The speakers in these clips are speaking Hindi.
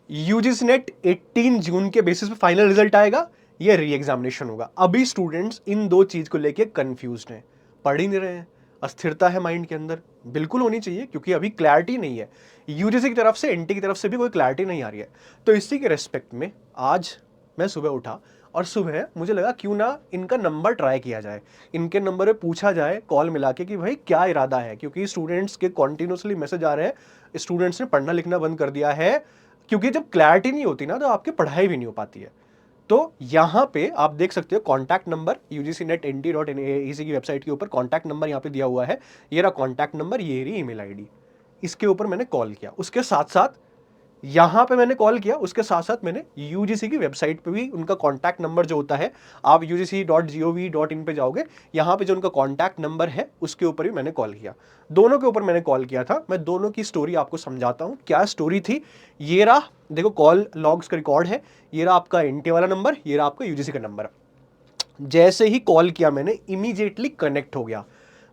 यूजीसी नेट 18 जून के बेसिस पे फाइनल रिजल्ट आएगा, ये री एग्जामिनेशन होगा। अभी स्टूडेंट्स इन दो चीज को लेके कंफ्यूज्ड हैं, पढ़ ही नहीं रहे हैं, अस्थिरता है माइंड के अंदर, बिल्कुल होनी चाहिए क्योंकि अभी क्लैरिटी नहीं है, यूजीसी की तरफ से एनटी की तरफ से भी कोई क्लैरिटी नहीं आ रही है। तो इसी के रेस्पेक्ट में आज मैं सुबह उठा और सुबह मुझे लगा क्यों ना इनका नंबर ट्राई किया जाए, इनके नंबर पे पूछा जाए कॉल मिला के कि भाई क्या इरादा है, क्योंकि स्टूडेंट्स के कॉन्टिन्यूसली मैसेज आ रहे हैं, स्टूडेंट्स ने पढ़ना लिखना बंद कर दिया है, क्योंकि जब क्लैरिटी नहीं होती ना तो आपकी पढ़ाई भी नहीं हो पाती है। तो यहां पे आप देख सकते हो कॉन्टैक्ट नंबर UGCNET.NT.AC की वेबसाइट के ऊपर कॉन्टैक्ट नंबर यहां पे दिया हुआ है, ये रहा कॉन्टैक्ट नंबर, ये रही ईमेल आईडी, इसके ऊपर मैंने कॉल किया। उसके साथ साथ यहां पे मैंने कॉल किया, उसके साथ साथ मैंने यूजीसी की वेबसाइट पे भी उनका कॉन्टैक्ट नंबर जो होता है, आप ugc.gov.in पे जाओगे, यहां पे जो उनका कॉन्टैक्ट नंबर है उसके ऊपर भी मैंने कॉल किया। दोनों के ऊपर मैंने कॉल किया था। मैं दोनों की स्टोरी आपको समझाता हूं क्या स्टोरी थी। ये रहा देखो कॉल लॉग्स का रिकॉर्ड है, ये रहा आपका एनटी वाला नंबर, ये रहा आपका यूजीसी का नंबर। जैसे ही कॉल किया मैंने, इमीडिएटली कनेक्ट हो गया,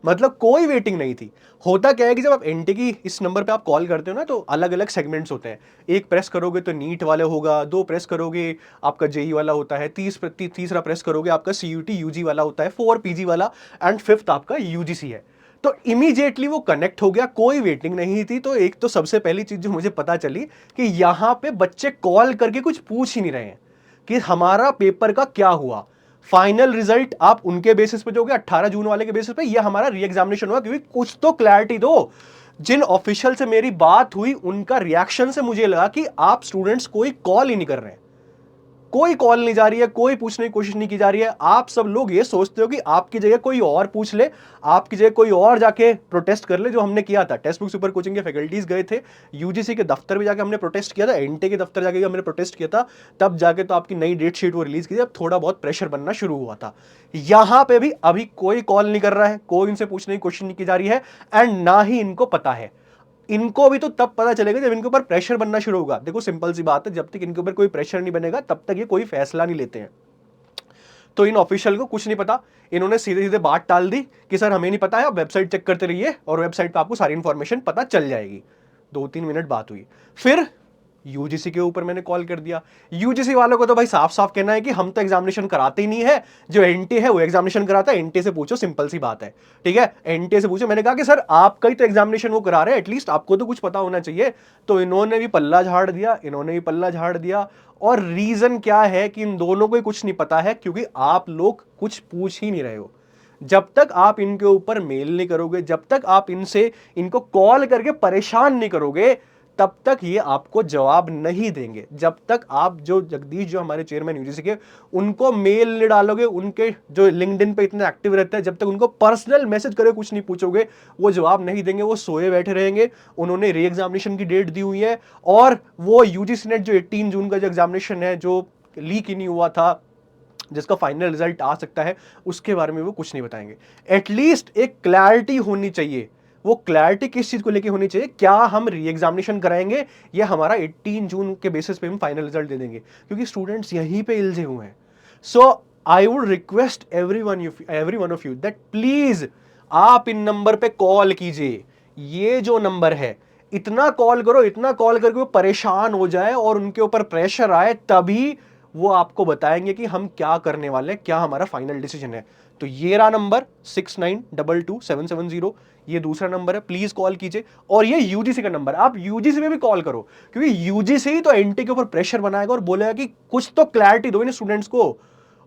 मतलब कोई वेटिंग नहीं थी। होता क्या है कि जब आप एनटी की इस नंबर पे आप कॉल करते हो ना, तो अलग अलग सेगमेंट्स होते हैं, एक प्रेस करोगे तो नीट वाले होगा, दो प्रेस करोगे आपका जेई वाला होता है, तीसरा प्रेस करोगे आपका सीयूटी यूजी वाला होता है, 4 पीजी वाला, एंड फिफ्थ आपका यूजीसी है। तो इमीडिएटली वो कनेक्ट हो गया, कोई वेटिंग नहीं थी। तो एक तो सबसे पहली चीज जो मुझे पता चली कि यहां पे बच्चे कॉल करके कुछ पूछ ही नहीं रहे हैं कि हमारा पेपर का क्या हुआ। फाइनल रिजल्ट आप उनके बेसिस पे दोगे, 18 जून वाले के बेसिस पे, ये हमारा री एग्जामिनेशन हुआ, क्योंकि कुछ तो क्लैरिटी दो। जिन ऑफिशियल से मेरी बात हुई उनका रिएक्शन से मुझे लगा कि आप स्टूडेंट्स कोई कॉल ही नहीं कर रहे हैं, कोई कॉल नहीं जा रही है, कोई पूछने की कोशिश नहीं की जा रही है। आप सब लोग ये सोचते हो कि आपकी जगह कोई और पूछ ले, आपकी जगह कोई और जाके प्रोटेस्ट कर ले, जो हमने किया था। टेक्स्ट बुक सुपर कोचिंग के फैकल्टीज गए थे, यूजीसी के दफ्तर भी जाके हमने प्रोटेस्ट किया था, एनटी के दफ्तर जाके हमने प्रोटेस्ट किया था, तब जाके तो आपकी नई डेट शीट वो रिलीज की थी, अब थोड़ा बहुत प्रेशर बनना शुरू हुआ था। यहां पे भी अभी कोई कॉल नहीं कर रहा है, कोई इनसे पूछने की कोशिश नहीं की जा रही है, एंड ना ही इनको पता है। इनको भी तो तब पता चलेगा जब इनके ऊपर प्रेशर बनना शुरू होगा। देखो सिंपल सी बात है, जब तक इनके ऊपर कोई प्रेशर नहीं बनेगा तब तक ये कोई फैसला नहीं लेते हैं। तो इन ऑफिशियल को कुछ नहीं पता, इन्होंने सीधे सीधे बात टाल दी कि सर हमें नहीं पता है, आप वेबसाइट चेक करते रहिए और वेबसाइट पे आपको सारी इंफॉर्मेशन पता चल जाएगी। 2-3 मिनट बात हुई, फिर यूजीसी के ऊपर मैंने कॉल कर दिया। यूजीसी वालों को तो भाई साफ साफ कहना है कि हम तो एग्जामिनेशन कराते ही नहीं है, जो एनटी है वो एग्जामिनेशन कराता है, एनटी से पूछो, सिंपल सी बात है। ठीक है, एनटी से पूछो। मैंने कहा कि सर आपका ही तो एग्जामिनेशन वो करा रहे हैं, एटलीस्ट आपको तो कुछ पता होना चाहिए। तो इन्होंने भी पल्ला झाड़ दिया, इन्होंने भी पल्ला झाड़ दिया। और रीजन क्या है कि इन दोनों को ही कुछ नहीं पता है, क्योंकि आप लोग कुछ पूछ ही नहीं रहे हो। जब तक आप इनके ऊपर मेल नहीं करोगे, जब तक आप इनको कॉल करके परेशान नहीं करोगे, तब तक ये आपको जवाब नहीं देंगे। जब तक आप जो जगदीश जो हमारे चेयरमैन यूजीसी के, उनको मेल नहीं डालोगे, उनके जो लिंक्डइन पे इतने एक्टिव रहते हैं, जब तक उनको पर्सनल मैसेज करके कुछ नहीं पूछोगे, वो जवाब नहीं देंगे, वो सोए बैठे रहेंगे। उन्होंने री एग्जामिनेशन की डेट दी हुई है, और वो यूजीसी नेट जो 18 जून का जो एग्जामिनेशन है, जो लीक ही नहीं हुआ था, जिसका फाइनल रिजल्ट आ सकता है, उसके बारे में वो कुछ नहीं बताएंगे। एटलीस्ट एक क्लैरिटी होनी चाहिए। वो क्लैरिटी किस चीज को लेके होनी चाहिए, क्या हम री एग्जामिनेशन कराएंगे या हमारा 18 जून के बेसिस पे हम फाइनल रिजल्ट दे देंगे, क्योंकि स्टूडेंट्स यहीं पे इल्झे हुए हैं। So I would request every one of you that please आप इन नंबर पे कॉल कीजिए। ये जो नंबर है, इतना कॉल करो, इतना कॉल करके वो परेशान हो जाए और उनके ऊपर प्रेशर आए, तभी वो आपको बताएंगे कि हम क्या करने वाले हैं, क्या हमारा फाइनल डिसीजन है। तो ये रहा नंबर 69222770, ये दूसरा नंबर है, प्लीज कॉल कीजिए। और ये यूजीसी का नंबर, आप यूजीसी में भी कॉल करो, क्योंकि यूजीसी ही तो एनटी के ऊपर प्रेशर बनाएगा और बोलेगा कि कुछ तो क्लैरिटी दो इन स्टूडेंट्स को।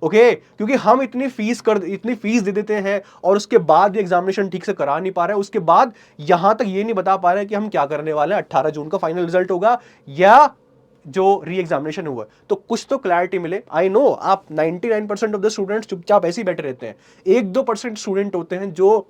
ओके, क्योंकि हम इतनी फीस दे देते हैं और उसके बाद एग्जामिनेशन ठीक से करा नहीं पा रहे हैं, उसके बाद यहां तक ये नहीं बता पा रहे कि हम क्या करने वाले हैं, 18 जून का फाइनल रिजल्ट होगा या जो री एग्जामिनेशन हुआ। तो कुछ तो क्लैरिटी मिले। आई नो आप 99% ऑफ द स्टूडेंट्स चुपचाप ऐसे ही बैठे रहते हैं, 1-2% स्टूडेंट होते हैं जो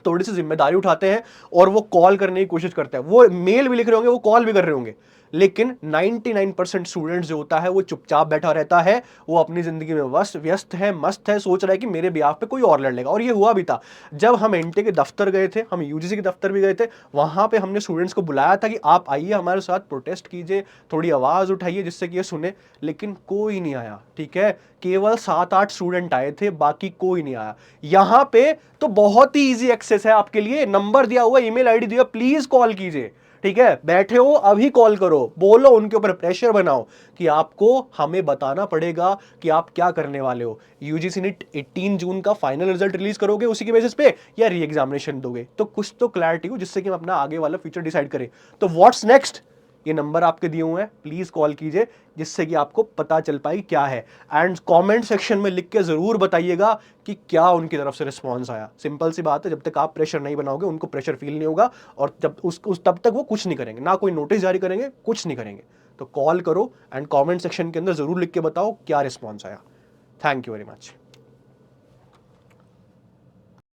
थोड़ी सी जिम्मेदारी उठाते हैं और वो कॉल करने की कोशिश करते हैं, वो मेल भी लिख रहे होंगे, वो कॉल भी कर रहे होंगे, लेकिन 99% स्टूडेंट्स जो होता है वो चुपचाप बैठा रहता है, वो अपनी जिंदगी में व्यस्त है, मस्त है, सोच रहा है कि मेरे ब्याह पे कोई और लड़ लेगा। और ये हुआ भी था, जब हम एनटी के दफ्तर गए थे, हम यूजीसी के दफ्तर भी गए थे, वहां पे हमने स्टूडेंट्स को बुलाया था कि आप आइए हमारे साथ प्रोटेस्ट कीजिए, थोड़ी आवाज उठाइए जिससे कि ये सुने, लेकिन कोई नहीं आया। ठीक है, केवल 7-8 स्टूडेंट आए थे, बाकी कोई नहीं आया। यहां पे तो बहुत ही इजी एक्सेस है आपके लिए, नंबर दिया हुआ, ईमेल आईडी दिया, प्लीज कॉल कीजिए। ठीक है, बैठे हो अभी कॉल करो, बोलो, उनके ऊपर प्रेशर बनाओ कि आपको हमें बताना पड़ेगा कि आप क्या करने वाले हो। यूजीसी नीट 18 जून का फाइनल रिजल्ट रिलीज करोगे उसी के बेसिस पे, या री एग्जामिनेशन दोगे? तो कुछ तो क्लैरिटी हो जिससे कि हम अपना आगे वाला फ्यूचर डिसाइड करें। तो व्हाट्स नेक्स्ट, ये नंबर आपके दिए हुए हैं, प्लीज कॉल कीजिए जिससे कि आपको पता चल पाए क्या है। एंड कमेंट सेक्शन में लिख के जरूर बताइएगा कि क्या उनकी तरफ से रिस्पांस आया। सिंपल सी बात है, जब तक आप प्रेशर नहीं बनाओगे उनको प्रेशर फील नहीं होगा, और जब तब तक वो कुछ नहीं करेंगे, ना कोई नोटिस जारी करेंगे, कुछ नहीं करेंगे। तो कॉल करो एंड कमेंट सेक्शन के अंदर जरूर लिख के बताओ क्या रिस्पॉन्स आया। Thank you very much.